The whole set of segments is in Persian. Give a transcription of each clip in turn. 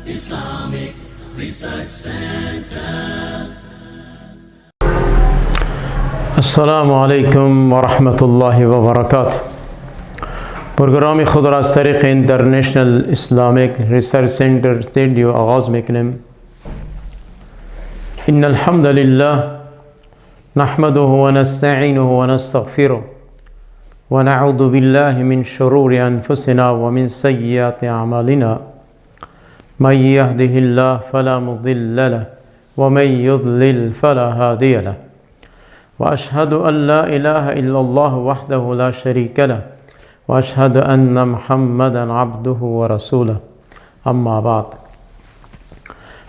Islamic Research Center. السلام علیکم ورحمة الله وبرکاته. پروگرام خود را از طریق اینترنشنل اسلامیک ریسرچ سنتر استودیو آغاز میکنیم. ان الحمد لله نحمده ونستعینه ونستغفره ونعوذ بالله من شرور انفسنا ومن سیئات اعمالنا. من يهده الله فلا مضل له ومن يضلل فلا هادي له. وأشهد أن لا إله إلا الله وحده لا شريك له وأشهد أن محمدا عبده ورسوله. أما بعد،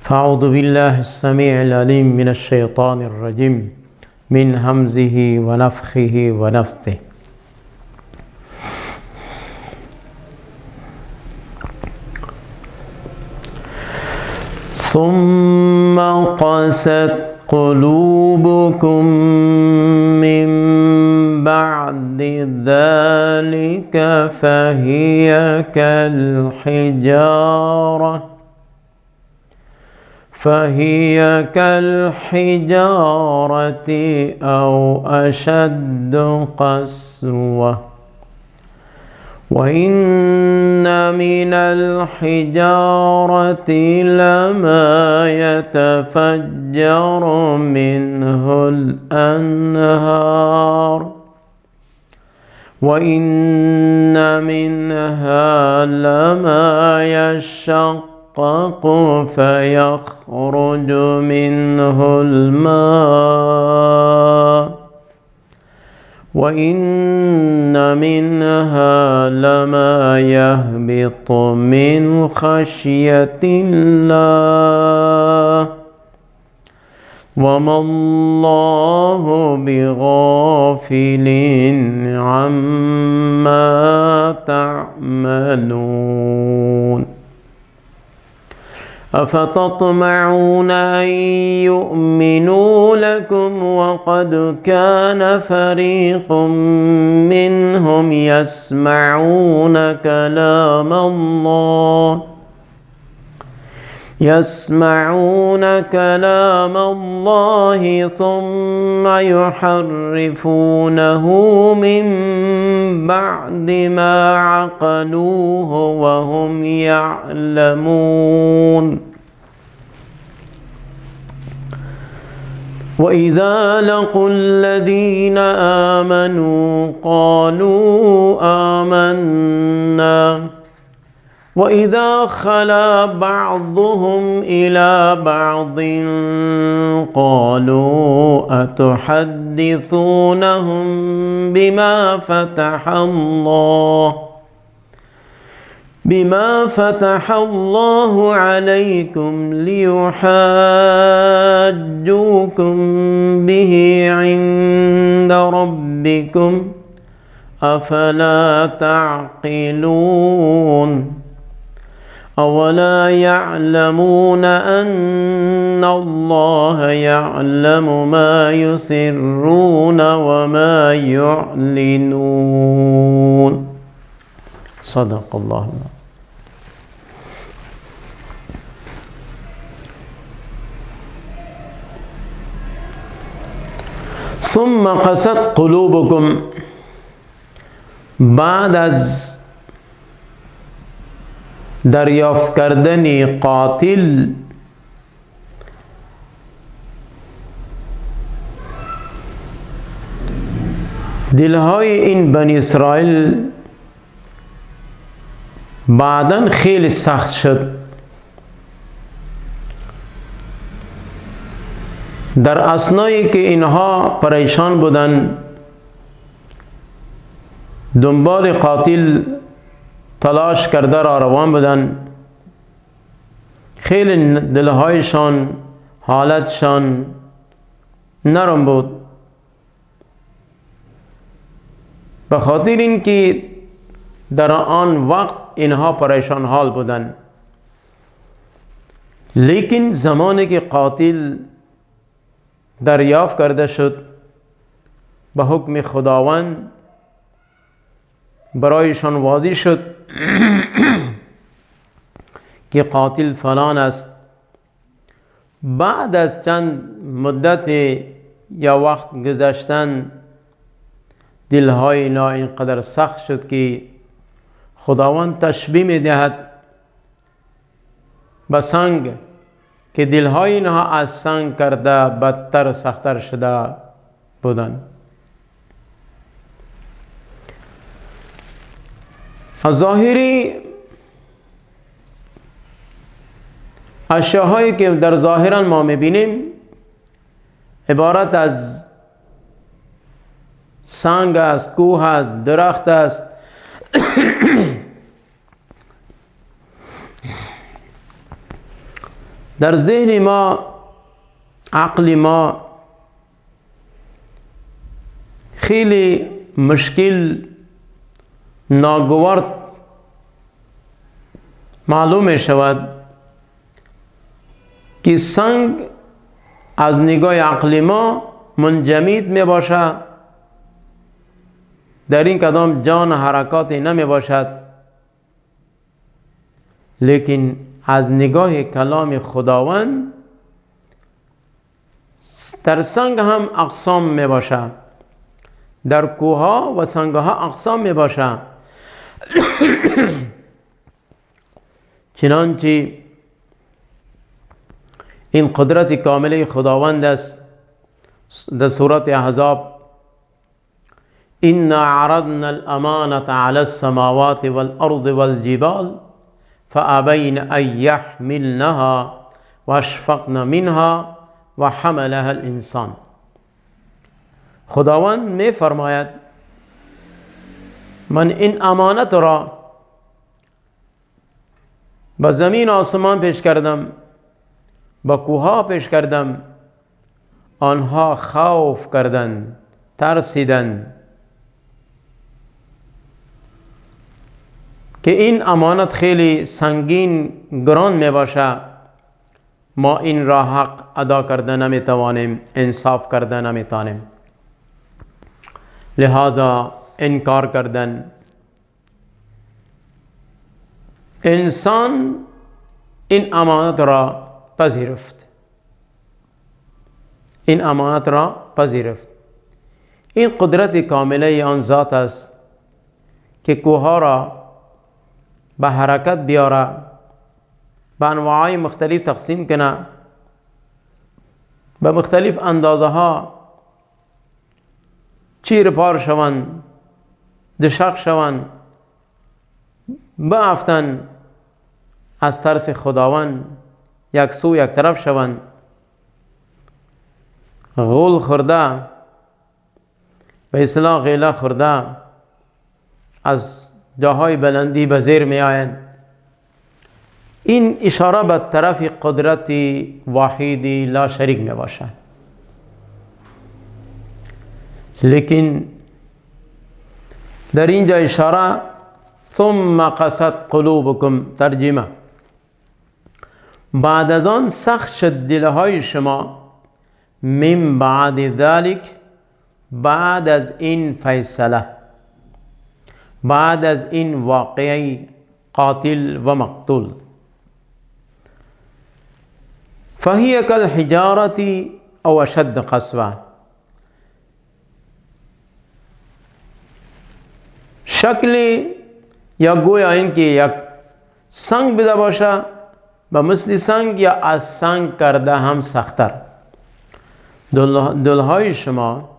فأعوذ بالله السميع العليم من الشيطان الرجيم من همزه ونفخه ونفثه. ثم قست قلوبكم من بعد ذلك فهي كالحجارة أو أشد قسوة. وإن من الحجارة لما يتفجر منه الأنهار وإن منها لما يشقق فيخرج منه الماء وإن منها لما يهبط من خشية الله وما الله بغافل عما تعملون. أفتطمعون أن يؤمنوا لكم وقد كان فريق منهم يسمعون كلام الله ثم يحرفونه من بعد ما عقلوه وهم يعلمون. وإذا لقوا الذين آمنوا قالوا آمنا وإذا خلا بعضهم إلى بعض قالوا أتحدثونهم بما فتح الله عليكم ليحاجوكم به عند ربكم أفلا تعقلون. أولا يعلمون أن الله يعلم ما يسرون وما يعلنون. صدق الله العظيم. ثم قست قلوبكم، بعد از دریافت کردن قاتل دلهای این بنی اسرائیل بعداً خیلی سخت شد. در اثنایی که اینها پریشان بودن، دنبال قاتل تلاش کرده را روان بودن، خیلی دلهایشان حالتشان نرم بود، به خاطر اینکه در آن وقت اینها پریشان حال بودن. لیکن زمانی که قاتل دریافت کرده شد، به حکم خداوند برایشان واضح شد که قاتل فلان است، بعد از چند مدت یا وقت گذشتن دلهای اینا اینقدر سخت شد که خداوند تشبیه می دهد به سنگ که دلهای اینها از سنگ کرده بدتر سختتر شده بودند. از ظاهری اشیاهایی که در ظاهرا ما میبینیم عبارت از سنگ است، کوه است، درخت است. در ذهن ما، عقل ما خیلی مشکل ناگوار معلوم می شود که سنگ از نگاه عقل ما منجمد می باشد، در این کدام جان حرکاتی نمی باشد، لیکن از نگاه کلام خداوند در سنگ هم اقسام می باشد، در کوها و سنگ ها اقسام می باشد. چنانچه این قدرت کامله خداوند است. در سورة احزاب إنا عرضنا الأمانة على السماوات والأرض والجبال فأبين أن يحملنها واشفقن منها وحملها الإنسان. خداوند می فرماید من این امانت را به زمین آسمان پیش کردم، با کوها پیش کردم، آنها خوف کردند، ترسیدند که این امانت خیلی سنگین گران می باشه، ما این را حق ادا کرده نمی توانیم، انصاف کرده نمی توانیم، لہذا انکار کردن. انسان این امانت را پذیرفت، این امانت را پذیرفت. این قدرت کامله آن ذات است که کوها را به حرکت بیاره، به انواع مختلف تقسیم کنه، به مختلف اندازه ها چیر پار شوند، دشق شوند، بافتن، از ترس خداوند یک سو یک طرف شوند. غول خورده، به اصطلاح غیله خورده، از جاهای بلندی به زیر می آیند. این اشاره به طرف قدرت واحدی لا شریک می باشد. لیکن در اینجا اشاره ثم قست قلوبکم، ترجمه بعد از آن سخت شد دلهای شما، من بعد ذلك، بعد از این فیصله، بعد از این واقعه قاتل و مقتول. فهی کالحجارة او اشد قسوه، شکل یا گویا این که یک سنگ بده باشه و مثل سنگ، یا از سنگ کرده هم سختر. دلهای شما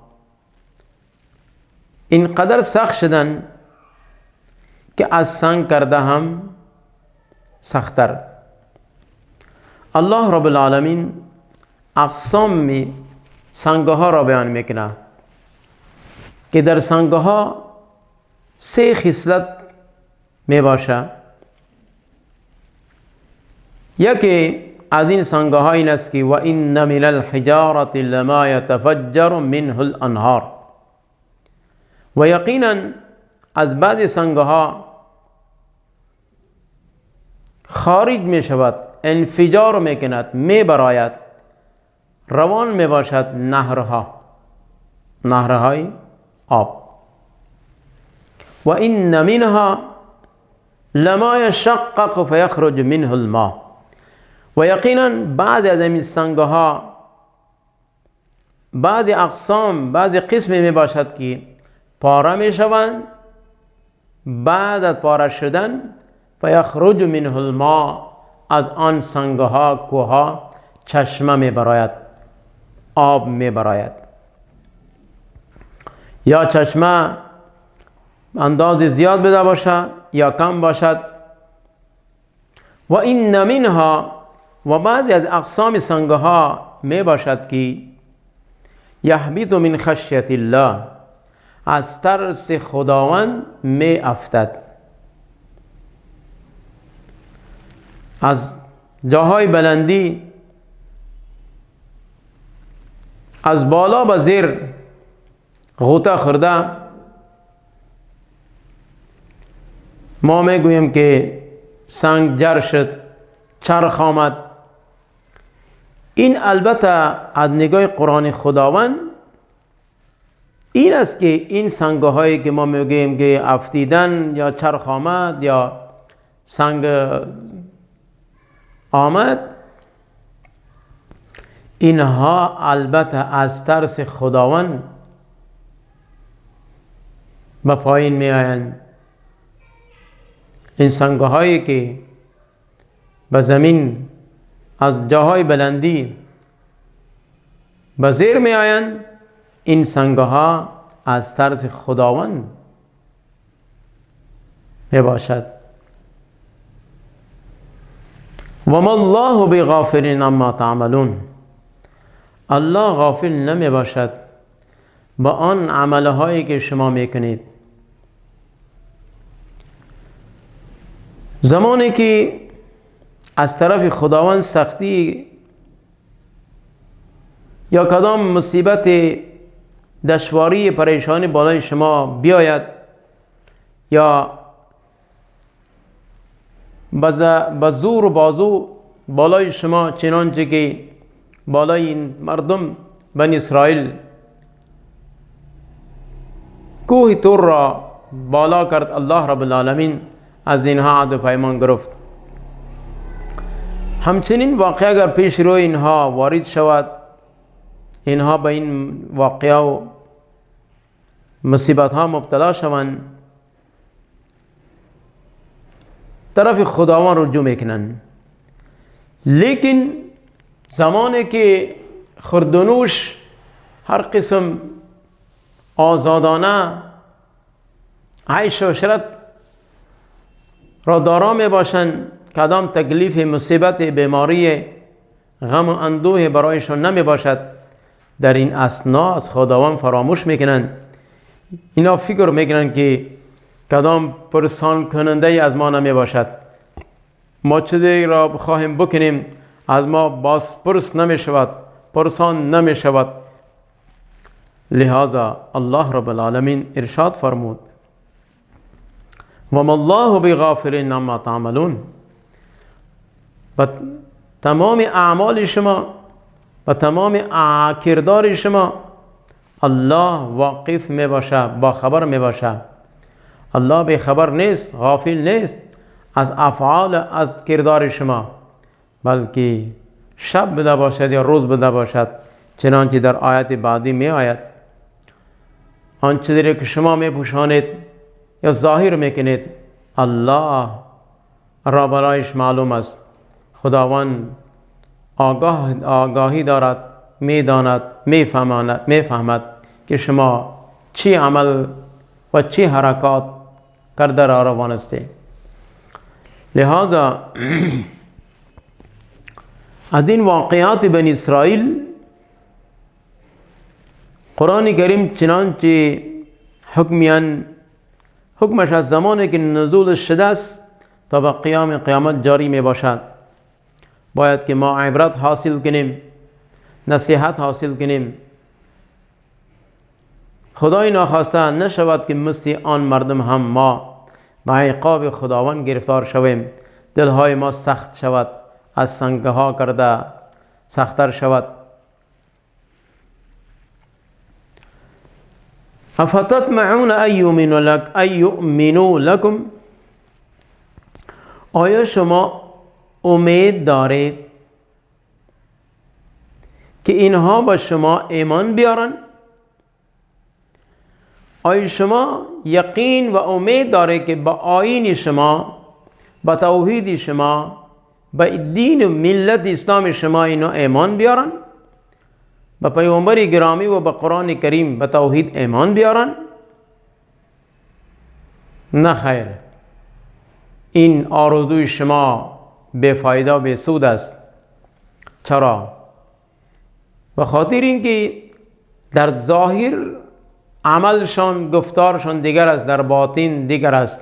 اینقدر سخت شدن که از سنگ کرده هم سختر. الله رب العالمین اقسام سنگها را بیان میکنه که در سنگها 3 خصلت می باشه. یکی از این سنگها این است که و این من الحجارة لما یتفجر منه الانهار، و یقینا از بعض سنگها خارج می شود، انفجار می کند، می براید، روان می باشد نهرها، نهرهای آب. و این منها لما یشقق فیخرج منه الماء. و یقینا بعضی از این سنگ ها بعضی اقسام بعضی قسمی می باشد که پاره می شوند، بعد از پاره شدن فیخرج منه الماء، از آن سنگ ها کوه ها چشمه می براید، آب می براید. یا چشمه انداز زیاد بده باشد یا کم باشد. و این منها، و بعضی از اقسام سنگ ها می باشد که یهبط من خشیت الله، از ترس خداوند می افتد. از جاهای بلندی از بالا به زیر غوطه خورده ما میگوییم که سنگ جر شد، چرخ آمد. این البته از نگاه قرآن خداوند این است که این سنگ هایی که ما میگوییم که افتیدن یا چرخ آمد یا سنگ آمد، اینها البته از ترس خداوند به پایین می آیند. این سنگ هایی که به زمین از جاهای بلندی به زیر می آیند، این سنگ ها از ترس خداوند می باشد. و ما الله بغافل عما تعملون، الله غافل نمی باشد با آن عملهایی که شما میکنید. زمانی که از طرف خداوند سختی یا کدام مصیبت دشواری پریشانی بالای شما بیاید یا با زور و بازو بالای شما، چنانچه که بالای این مردم بنی اسرائیل کوه طور را بالا کرد، الله رب العالمین از اینها عهد و پیمان گرفت. همچنین واقعه اگر پیش روی اینها وارد شود، اینها به این واقعه و مصیبت ها مبتلا شوند، طرف خداوند رجوع میکنن. لیکن زمانی که خوردنوش هر قسم آزادانه عیش و عشرت را دارا می باشند، کدام تکلیف مصیبت بیماری غم و اندوه برایشان نمی باشد، در این اثنا از خداوند فراموش میکنند. اینا فکر میکنند که کدام پرسان کننده از ما نمی باشد، ما چیزی را بخواهیم بکنیم از ما باز پرس نمی شود، پرسان نمی شود. لہذا الله رب العالمین ارشاد فرمود و ما الله بغافل عما تعملون، و تمام اعمال شما و تمام کردار شما الله واقف می باشه، با خبر می باشه. الله بی خبر نیست، غافل نیست از افعال، از کردار شما، بلکه شب بده باشد یا روز بده باشد، چنانچه در آیت بعدی می آید. آن چیزی که شما می پوشانید یا ظاهر میکنید الله را برایش معلوم است. خداوند آگاهی دارد، میداند، میفهمد که شما چی عمل و چی حرکات کرده را روانسته. لہذا از این واقعات بنی اسرائیل قرآن کریم چنانچه حکمش از زمانی که نزول شده است تا به قیامت جاری می باشد. باید که ما عبرت حاصل کنیم، نصیحت حاصل کنیم. خدای ناخواسته نشود که مثل آن مردم هم ما به عقاب خداوند گرفتار شویم، دلهای ما سخت شود، از سنگ ها کرده سختتر شود. افتطمعون ان یؤمنوا لکم، آیا شما امید دارید که اینها با شما ایمان بیارن؟ آیا شما یقین و امید دارید که با آیین شما، با توحید شما، با دین و ملت اسلام شما اینا ایمان بیارن؟ با پیغمبر گرامی و با قرآن کریم با توحید ایمان بیارن؟ نه خیر، این آرزوی شما بی‌فایده و بی‌سود است. چرا؟ به خاطر اینکه در ظاهر عملشان، گفتارشان دیگر است، در باطن دیگر است.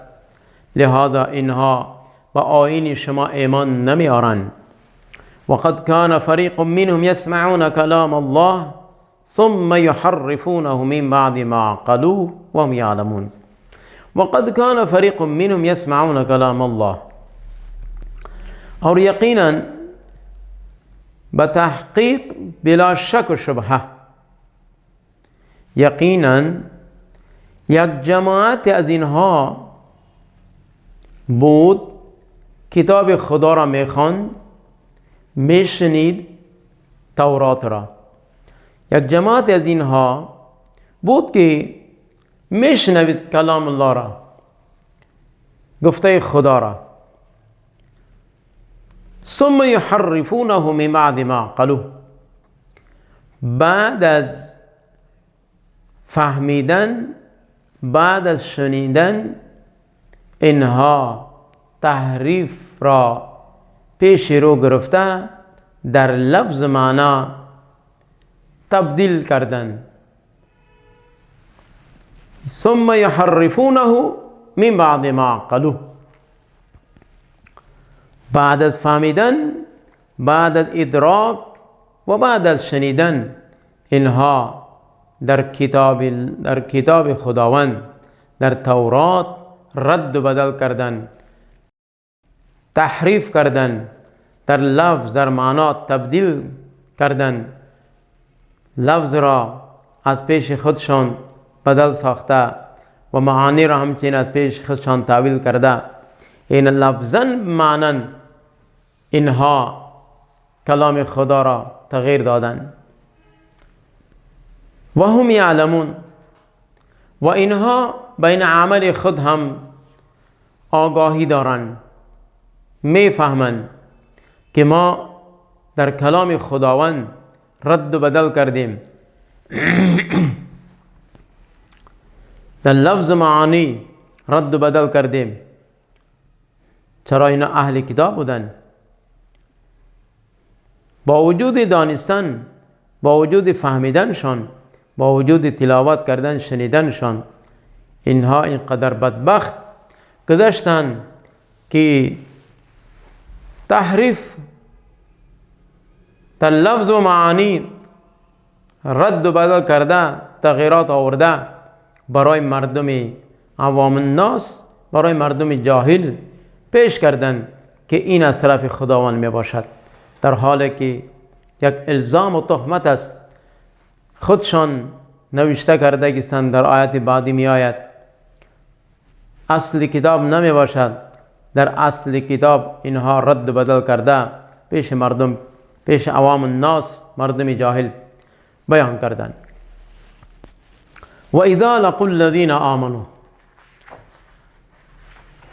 لہذا اینها با آیین شما ایمان نمیارن. وقد كان فريق منهم يسمعون كلام الله ثم يحرفونه من بعد ما عقلوه وهم يعلمون. وقد كان فريق منهم يسمعون كلام الله. اور یقینا بتحقیق بلا شک و شبهه یقینا یک جماعت از اینها بود کتاب خدا را میخواند، میشنید تورات را. یک جماعت از اینها بود که میشنوید کلام الله را، گفته خدا را. ثم یحرفونه من بعد ما عقلوه. بعد از فهمیدن، بعد از شنیدن، اینها تحریف را پیش رو گرفته در لفظ معنا تبدیل کردن. ثم یحرفونه من بعد ما عقلوه. بعد از فهمیدن، بعد از ادراک و بعد از شنیدن، اینها در کتاب خداوند، در تورات رد و بدل کردن، تحریف کردن، در لفظ، در معنا تبدیل کردن، لفظ را از پیش خودشان بدل ساخته و معانی را همچنین از پیش خودشان تاویل کرده. این لفظاً معناً اینها کلام خدا را تغییر دادن. و هم یعلمون. و اینها بین عمل خود هم آگاهی دارند، میفهمند که ما در کلام خداوند رد و بدل کردیم، در لفظ معانی رد و بدل کردیم. چرا اینا اهل کتاب بودن؟ با وجود دانستن، با وجود فهمیدنشان، با وجود تلاوت کردن، شنیدنشان، اینها اینقدر بدبخت گذاشتن که تحریف در لفظ و معانی رد و بدل کرده، تغییرات آورده، برای مردم عوام الناس، برای مردم جاهل پیش کردن که این از طرف خداوند می باشد، در حالی که یک الزام و تهمت است. خودشان نوشته کرده که در آیت بعدی می آید اصل کتاب نمی باشد. در اصل کتاب اینها رد و بدل کرده، پیش مردم، پیش عوام الناس، مردم جاهل بیان کردن. و اذا لقوا الذین آمنوا.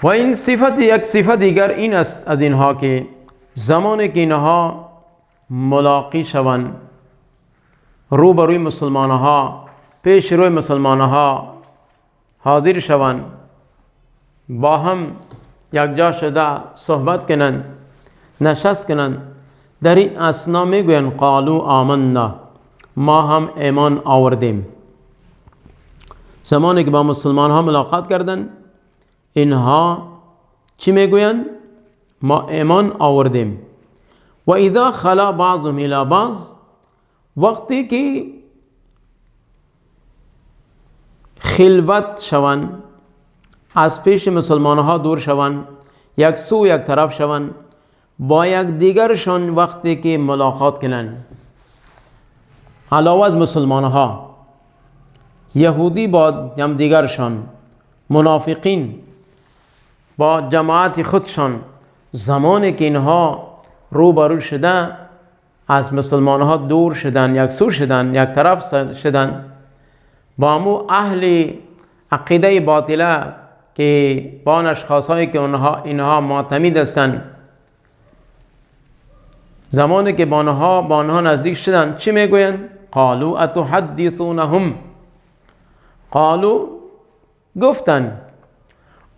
و این صفت، یک صفت دیگر این است از اینها که زمانی که اینها ملاقی شوند، روبروی مسلمانها، پیش روی مسلمانها حاضر شوند، با هم یک جا شده صحبت کنند، نشست کنند، در این اثنا میگویند قالوا آمنا، ما هم ایمان آوردیم. زمانی که با مسلمانها ملاقات کردند، اینها چی میگویند؟ ما ایمان آوردیم. و اذا خلا بعضهم الی بعض. وقتی که خلوت شوند، از پیش مسلمانها دور شوند، یک سو یک طرف شوند، با یک دیگرشان وقتی که ملاقات کنند، علاوه از مسلمانها، یهودی با دیگرشان، منافقین با جماعت خودشان زمانی که اینها روبرو شدن از مسلمان ها دور شدن، یک سو شدن، یک طرف شدن، با امو اهل عقیده باطله که با آن اشخاص هایی که اینها معتمد هستند، زمانی که با آنها نزدیک شدن چی میگویند؟ قالوا اتحدثونهم، قالوا گفتن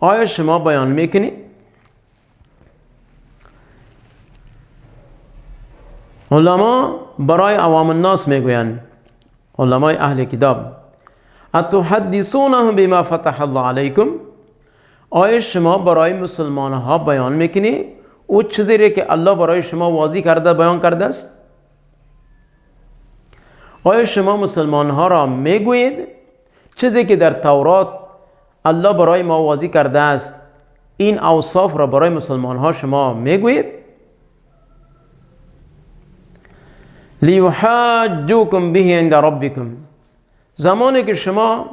آیا شما بیان میکنی؟ علما برای عوام الناس میگویند، علمای اهل کتاب، اتحدثونهم بما فتح الله علیکم، آیا شما برای مسلمان ها بیان میکنی او چیزی که الله برای شما واضح کرده بیان کرده است؟ آیا شما مسلمان ها را میگویید چیزی که در تورات الله برای ما واضح کرده است این اوصاف را برای مسلمان ها شما میگویید؟ لیحاجوکم به عند ربکم، زمانی که شما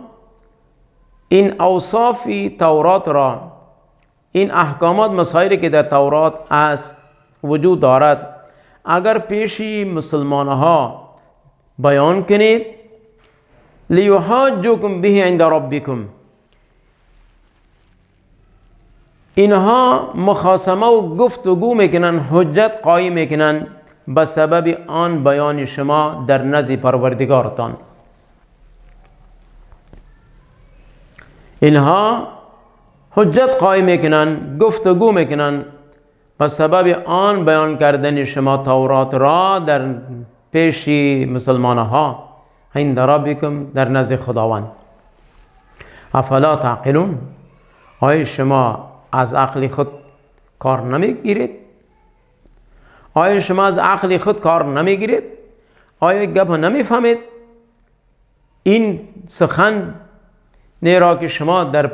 این اوصاف تورات را، این احکامات مسائلی که در تورات است وجود دارد، اگر پیشی مسلمان ها بیان کنید، لیحاجوکم به عند ربکم، اینها مخاصمه و گفتگو میکنن، حجت قایم میکنن به سبب آن بیان شما در نزد پروردگارتان. اینها حجت قایم میکنن، گفتگو میکنن به سبب آن بیان کردن شما تورات را در پیش مسلمان ها عند ربکم، در نزد خداوند. افلا تعقلون، آیا شما از عقل خود کار نمیگیرید؟ آیا شما از عقل خود کار نمیگیرید؟ آیا گپ نمیفهمید؟ این سخن را که شما در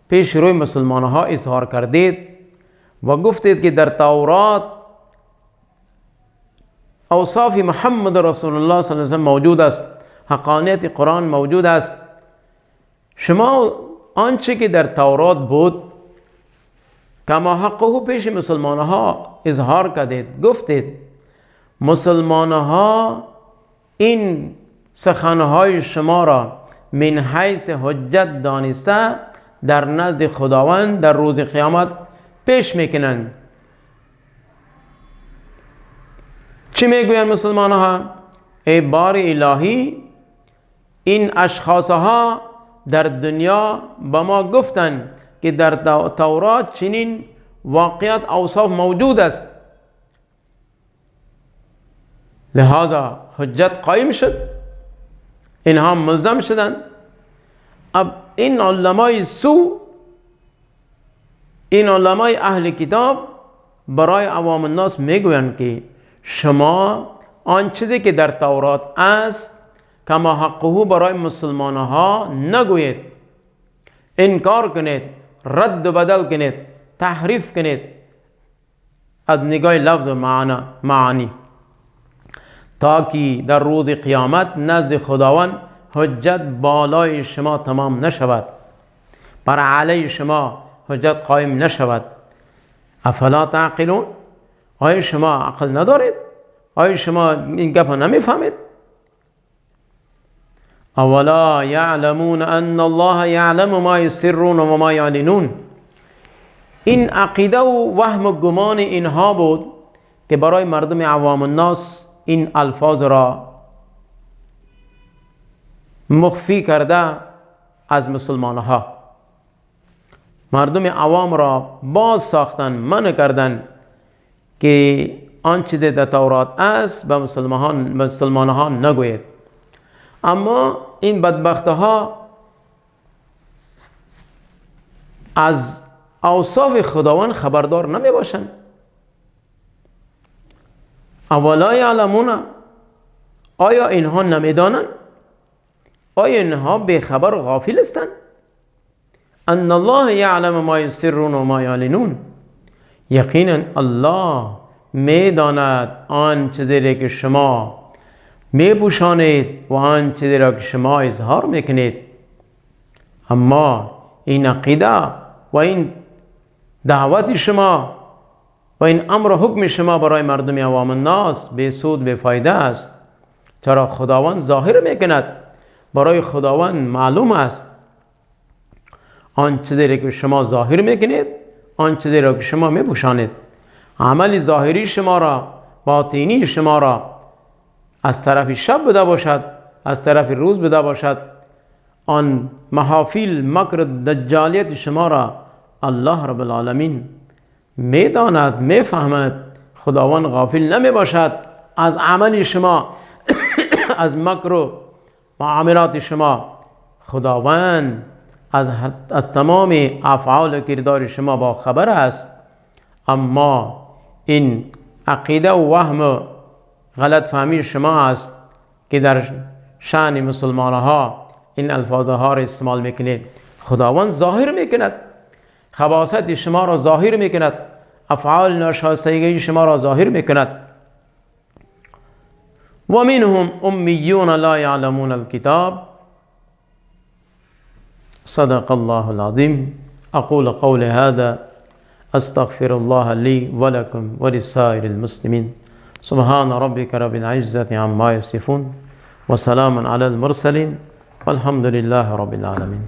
پیش روی مسلمان ها اظهار کردید و گفتید که در تورات اوصاف محمد رسول الله صلی الله علیه و آله موجود است، حقانیت قرآن موجود است، شما آنچه که در تورات بود کما حقه پیش مسلمان ها اظهار کردید، گفتید مسلمان ها این سخنهای شما را من حیث حجت دانسته در نزد خداوند در روز قیامت پیش میکنند. چی میگویند مسلمان ها؟ ای بار الهی، این اشخاص ها در دنیا با ما گفتند که در تورات چنین واقعیت اوصاف موجود است، لہذا حجت قائم شد، اینها ملزم شدند. اب این علمای سو، این علمای اهل کتاب برای عوام الناس میگویند که شما آن چیزی که در تورات است کما حقه برای مسلمان ها نگویید، انکار کنید، رد و بدل کنید، تحریف کنید از نگاه لفظ و معانی، تا که در روز قیامت نزد خداوند حجت بالای شما تمام نشود، بر علی شما حجت قائم نشود. افلا تعقلون، آیا شما عقل ندارید؟ آیا شما این گپ نمیفهمید؟ اولا یعلمون ان الله یعلم ما یسرون و ما یعلنون، این عقیده و وهم و گمان اینها بود که برای مردم عوام الناس این الفاظ را مخفی کرده از مسلمان ها، مردم عوام را باز ساختن، منع کردن که آنچه در تورات است به مسلمان ها نگوید. اما این بدبخت ها از اوصاف خداوند خبردار نمی باشند. اولا یعلمون، آیا اینها نمیدانند؟ آیا اینها بیخبر و غافل هستند؟ ان الله یعلم ما یسرون و ما یعلنون، یقینا الله میداند آن چیزی که شما میپوشانید و آن چیزی را که شما اظهار میکنید. اما این عقیده و این دعوت شما و این امر و حکم شما برای مردم عوام الناس بی سود بی فایده است. چرا خداوند ظاهر میکند، برای خداوند معلوم است آن چیزی که شما ظاهر میکنید، آن چیزی را که شما میپوشانید. عمل ظاهری شما را، باطینی شما را، از طرف شب بوده باشد، از طرف روز بوده باشد، آن محافل مکر دجالیت شما را الله رب العالمین میداند، میفهمد. خداوند غافل نمی باشد از عمل شما از مکر و معاملات شما. خداوند از تمام افعال و کردار شما با خبر است. اما این عقیده و وهم و غلط فهمی شما است که در شأن مسلمان ها این الفاظ ها را استعمال میکنید. خداوند ظاهر میکند، خباثت شما را ظاهر میکند، افعال ناشایستگی شما را ظاهر میکند. و منهم امیون لا یعلمون الکتاب. صدق الله العظیم. اقول قول هذا استغفر الله لي ولكم ولسائر المسلمين. سبحان ربك رب العزة عما يصفون وسلام على المرسلين والحمد لله رب العالمين.